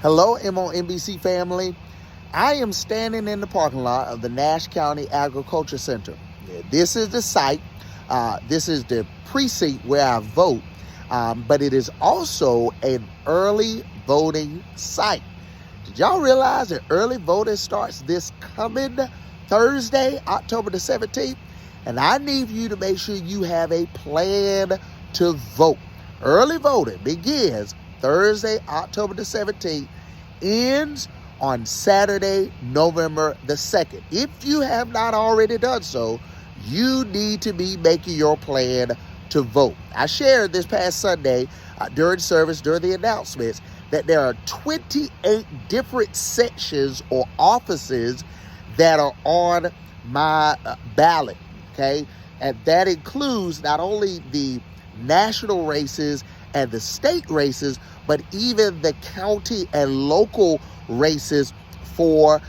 Hello, MONBC family. I am standing in the parking lot of the Nash County Agriculture Center. This is the site. This is the precinct where I vote, but it is also an early voting site. Did y'all realize that early voting starts this coming Thursday, October the 17th? And I need you to make sure you have a plan to vote. Early voting begins Thursday, October the 17th, ends on Saturday, November the 2nd. If you have not already done so, you need to be making your plan to vote. I shared this past Sunday during service, during the announcements, that there are 28 different sections or offices that are on my ballot, okay? And that includes not only the national races and the state races, but even the county and local races for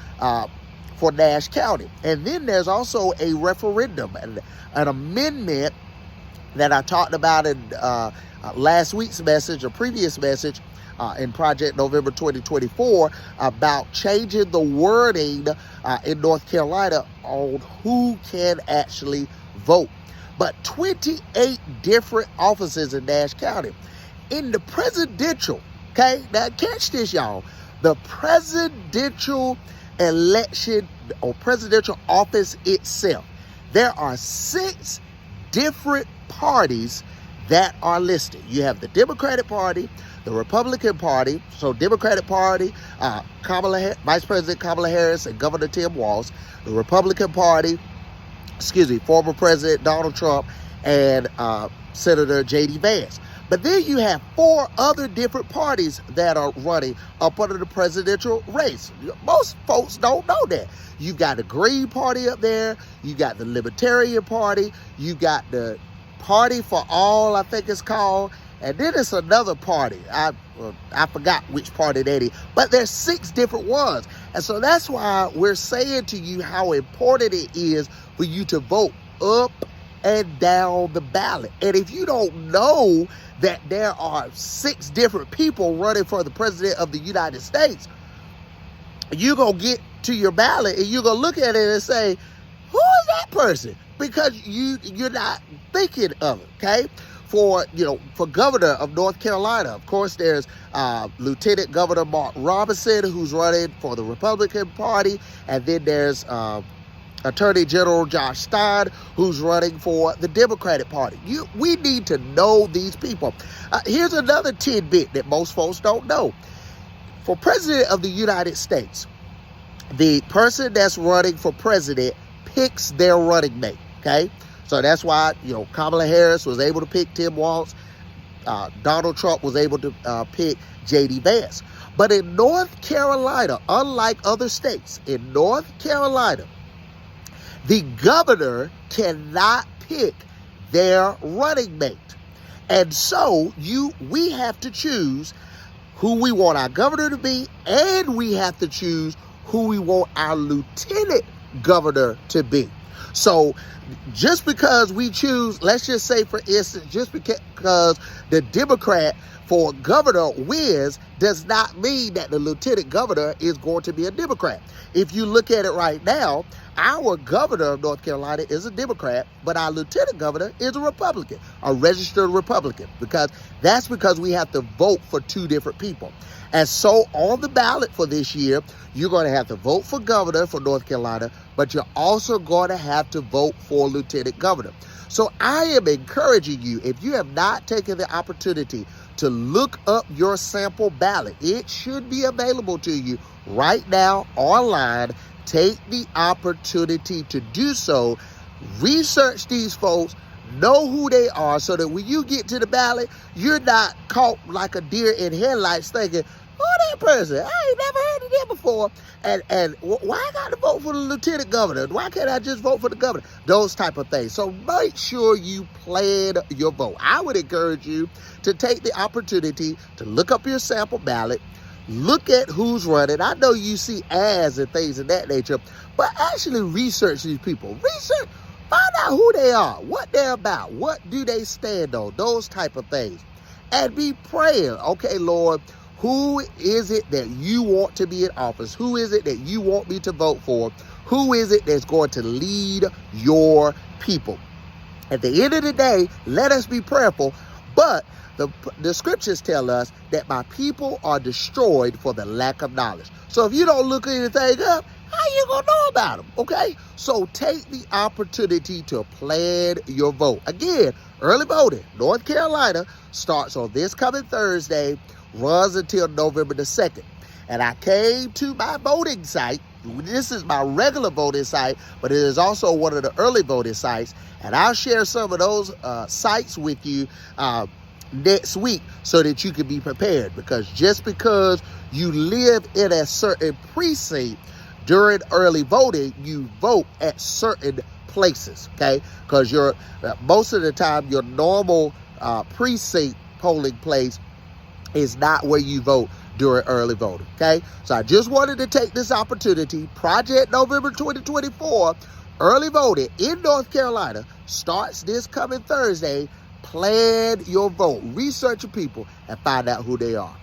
Nash County. And then there's also a referendum, and an amendment that I talked about in last week's message, or previous message, in Project November 2024, about changing the wording in North Carolina on who can actually vote. But 28 different offices in Nash County. In the presidential, okay, now catch this, y'all. The presidential election or presidential office itself, there are 6 different parties that are listed. You have the Democratic Party, the Republican Party, so Democratic Party, Vice President Kamala Harris and Governor Tim Walz, the Republican Party, former President Donald Trump and Senator J.D. Vance. But then you have 4 other different parties that are running up under the presidential race. Most folks don't know that. You got the Green Party up there. You got the Libertarian Party. You got the Party for All, I think it's called. And then it's another party. I forgot which party that is. But there's 6 different ones. And so that's why we're saying to you how important it is for you to vote up and down the ballot. And if you don't know that there are 6 different people running for the president of the United States, you're going to get to your ballot and you're going to look at it and say, who is that person? Because you're not thinking of it, okay? For governor of North Carolina, of course, there's Lieutenant Governor Mark Robinson, who's running for the Republican Party. And then there's Attorney General Josh Stein, who's running for the Democratic Party. We need to know these people. Here's another tidbit that most folks don't know. For President of the United States, the person that's running for president picks their running mate, okay? So that's why, Kamala Harris was able to pick Tim Walz. Donald Trump was able to pick J.D. Vance. But in North Carolina, unlike other states, in North Carolina, the governor cannot pick their running mate. And so we have to choose who we want our governor to be, and we have to choose who we want our lieutenant governor to be. So just because we choose, let's just say, for instance, just because the Democrat for governor wins does not mean that the lieutenant governor is going to be a Democrat. If you look at it right now, our governor of North Carolina is a Democrat, but our lieutenant governor is a Republican, a registered Republican, because we have to vote for 2 different people. And so on the ballot for this year, you're going to have to vote for governor for North Carolina, but you're also going to have to vote for lieutenant governor. So I am encouraging you, if you have not taken the opportunity to look up your sample ballot, it should be available to you right now online. Take the opportunity to do so. Research these folks, know who they are, so that when you get to the ballot, you're not caught like a deer in headlights thinking, who that person? I ain't never heard of them before. And why I got to vote for the lieutenant governor? Why can't I just vote for the governor? Those type of things. So make sure you plan your vote. I would encourage you to take the opportunity to look up your sample ballot, look at who's running. I know you see ads and things of that nature, but actually research these people. Find out who they are, what they're about, what do they stand on, those type of things. And be praying, okay, Lord, Who is it that you want to be in office? Who is it that you want me to vote for? Who is it that's going to lead your people? At the end of the day, let us be prayerful, but the scriptures tell us that my people are destroyed for the lack of knowledge. So if you don't look anything up, how you gonna know about them, okay? So take the opportunity to plan your vote. Again, early voting, North Carolina, starts on this coming Thursday, runs until November the 2nd. And I came to my voting site. This is my regular voting site, but it is also one of the early voting sites. And I'll share some of those sites with you next week so that you can be prepared. Because just because you live in a certain precinct during early voting, you vote at certain places, okay? Because most of the time, your normal precinct polling place is not where you vote during early voting, okay? So I just wanted to take this opportunity. Project November 2024, early voting in North Carolina starts this coming Thursday. Plan your vote. Research your people and find out who they are.